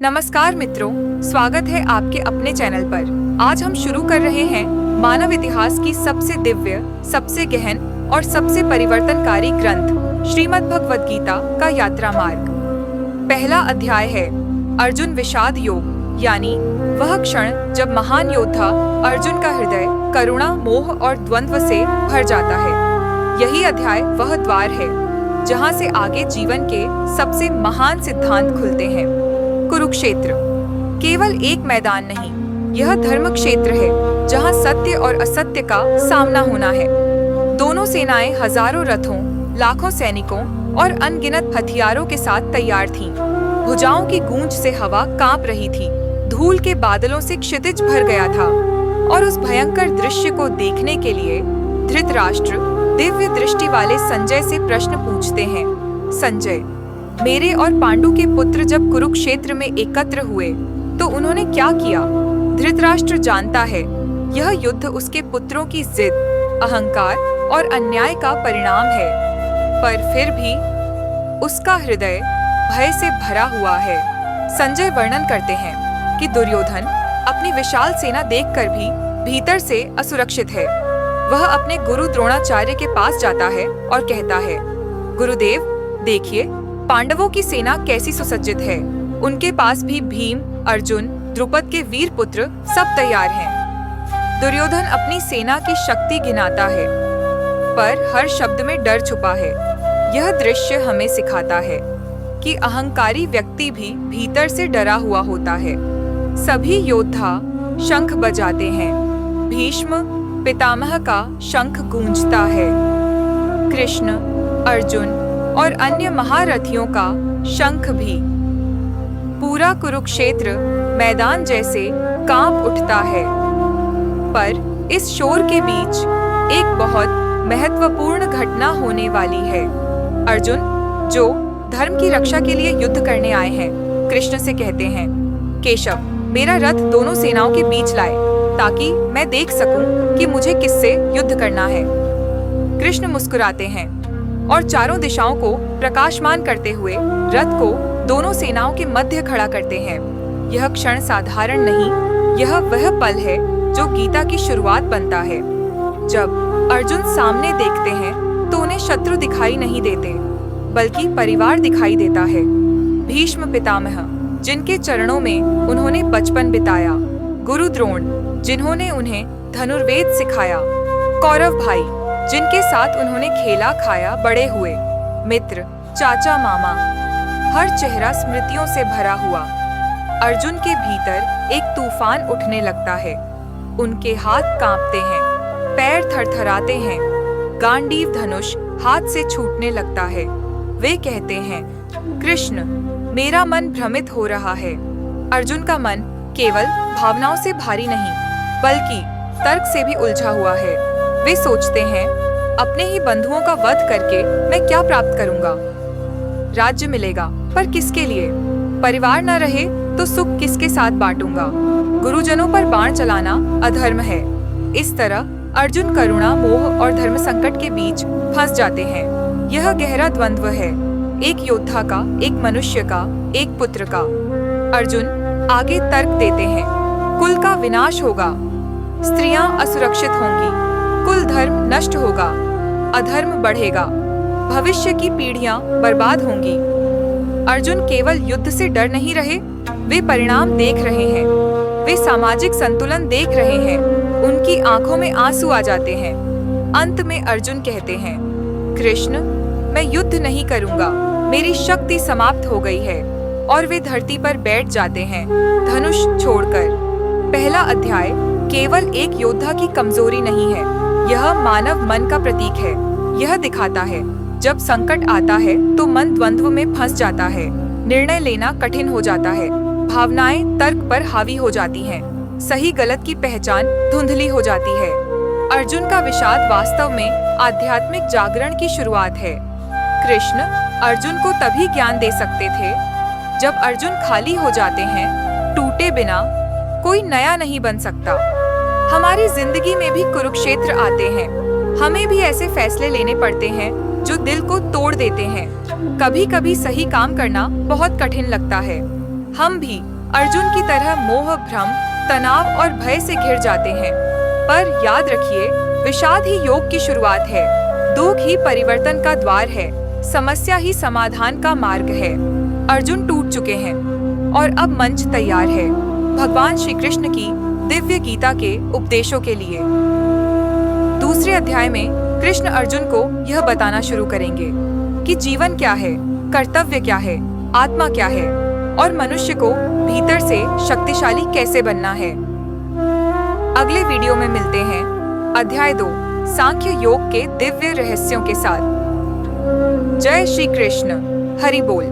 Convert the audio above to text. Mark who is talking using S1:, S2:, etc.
S1: नमस्कार मित्रों, स्वागत है आपके अपने चैनल पर। आज हम शुरू कर रहे हैं मानव इतिहास की सबसे दिव्य, सबसे गहन और सबसे परिवर्तनकारी ग्रंथ श्रीमद् भगवद गीता का यात्रा मार्ग। पहला अध्याय है अर्जुन विषाद योग, यानी वह क्षण जब महान योद्धा अर्जुन का हृदय करुणा, मोह और द्वंद्व से भर जाता है। यही अध्याय वह द्वार है जहाँ से आगे जीवन के सबसे महान सिद्धांत खुलते हैं। कुरुक्षेत्र केवल एक मैदान नहीं, यह धर्म क्षेत्र है जहाँ सत्य और असत्य का सामना होना है। दोनों सेनाएं हजारों रथों, लाखों सैनिकों और अनगिनत हथियारों के साथ तैयार थीं। भुजाओं की गूंज से हवा कांप रही थी, धूल के बादलों से क्षितिज भर गया था। और उस भयंकर दृश्य को देखने के लिए धृतराष्ट्र दिव्य दृष्टि वाले संजय से प्रश्न पूछते हैं। संजय, मेरे और पांडु के पुत्र जब कुरुक्षेत्र में एकत्र हुए तो उन्होंने क्या किया? धृतराष्ट्र जानता है यह युद्ध उसके पुत्रों की जिद, अहंकार और अन्याय का परिणाम है, पर फिर भी उसका हृदय भय से भरा हुआ है। संजय वर्णन करते हैं कि दुर्योधन अपनी विशाल सेना देखकर भी भीतर से असुरक्षित है। वह अपने गुरु द्रोणाचार्य के पास जाता है और कहता है, गुरुदेव देखिए, पांडवों की सेना कैसी सुसज्जित है। उनके पास भी भीम, अर्जुन, द्रुपद के वीर पुत्र सब तैयार हैं। दुर्योधन अपनी सेना की शक्ति गिनाता है, पर हर शब्द में डर छुपा है। यह दृश्य हमें सिखाता है कि अहंकारी व्यक्ति भी भीतर से डरा हुआ होता है। सभी योद्धा शंख बजाते हैं। भीष्म पितामह का शंख गूंजता है। कृष्ण, अर्जुन और अन्य महारथियों का शंख भी। पूरा कुरुक्षेत्र मैदान जैसे कांप उठता है। पर इस शोर के बीच एक बहुत महत्वपूर्ण घटना होने वाली है। अर्जुन, जो धर्म की रक्षा के लिए युद्ध करने आए हैं, कृष्ण से कहते हैं, केशव, मेरा रथ दोनों सेनाओं के बीच लाए ताकि मैं देख सकूं कि मुझे किससे युद्ध करना है। कृष्ण मुस्कुराते हैं और चारों दिशाओं को प्रकाशमान करते हुए रथ को दोनों सेनाओं के मध्य खड़ा करते हैं। यह क्षण साधारण नहीं, यह वह पल है जो गीता की शुरुआत बनता है। जब अर्जुन सामने देखते हैं तो उन्हें शत्रु दिखाई नहीं देते, बल्कि परिवार दिखाई देता है। भीष्म पितामह, जिनके चरणों में उन्होंने बचपन बिताया, गुरु द्रोण, जिन्होंने उन्हें धनुर्वेद सिखाया, कौरव भाई, जिनके साथ उन्होंने खेला खाया बड़े हुए, मित्र, चाचा, मामा, हर चेहरा स्मृतियों से भरा हुआ। अर्जुन के भीतर एक तूफान उठने लगता है। उनके हाथ कांपते हैं, पैर थरथराते हैं, गांडीव धनुष हाथ से छूटने लगता है। वे कहते हैं, कृष्ण, मेरा मन भ्रमित हो रहा है। अर्जुन का मन केवल भावनाओं से भारी नहीं, बल्कि तर्क से भी उलझा हुआ है। वे सोचते हैं, अपने ही बंधुओं का वध करके मैं क्या प्राप्त करूंगा? राज्य मिलेगा, पर किसके लिए? परिवार न रहे तो सुख किसके साथ बांटूंगा? गुरुजनों पर बाण चलाना अधर्म है। इस तरह अर्जुन करुणा, मोह और धर्म संकट के बीच फंस जाते हैं। यह गहरा द्वंद्व है, एक योद्धा का, एक मनुष्य का, एक पुत्र का। अर्जुन आगे तर्क देते हैं, कुल का विनाश होगा, स्त्रियां असुरक्षित होंगी, कुल धर्म नष्ट होगा, अधर्म बढ़ेगा, भविष्य की पीढ़ियां बर्बाद होंगी। अर्जुन केवल युद्ध से डर नहीं रहे, वे परिणाम देख रहे हैं। वे सामाजिक संतुलन देख रहे हैं। उनकी आंखों में आंसू आ जाते हैं। अंत में अर्जुन कहते हैं, कृष्ण, मैं युद्ध नहीं करूंगा, मेरी शक्ति समाप्त हो गई है। और वे धरती पर बैठ जाते हैं, धनुष छोड़कर। पहला अध्याय केवल एक योद्धा की कमजोरी नहीं है, यह मानव मन का प्रतीक है। यह दिखाता है, जब संकट आता है तो मन द्वंद्व में फंस जाता है, निर्णय लेना कठिन हो जाता है, भावनाएं तर्क पर हावी हो जाती हैं, सही गलत की पहचान धुंधली हो जाती है। अर्जुन का विषाद वास्तव में आध्यात्मिक जागरण की शुरुआत है। कृष्ण अर्जुन को तभी ज्ञान दे सकते थे जब अर्जुन खाली हो जाते हैं। टूटे बिना कोई नया नहीं बन सकता। हमारी जिंदगी में भी कुरुक्षेत्र आते हैं। हमें भी ऐसे फैसले लेने पड़ते हैं जो दिल को तोड़ देते हैं। कभी कभी सही काम करना बहुत कठिन लगता है, हम भी अर्जुन की तरह मोह, भ्रम, तनाव और भय से घिर जाते हैं। पर याद रखिए, विषाद ही योग की शुरुआत है, दुख ही परिवर्तन का द्वार है, समस्या ही समाधान का मार्ग है। अर्जुन टूट चुके हैं और अब मंच तैयार है भगवान श्री कृष्ण की दिव्य गीता के उपदेशों के लिए। दूसरे अध्याय में कृष्ण अर्जुन को यह बताना शुरू करेंगे कि जीवन क्या है, कर्तव्य क्या है, आत्मा क्या है और मनुष्य को भीतर से शक्तिशाली कैसे बनना है। अगले वीडियो में मिलते हैं अध्याय 2 सांख्य योग के दिव्य रहस्यों के साथ। जय श्री कृष्ण, हरि बोल।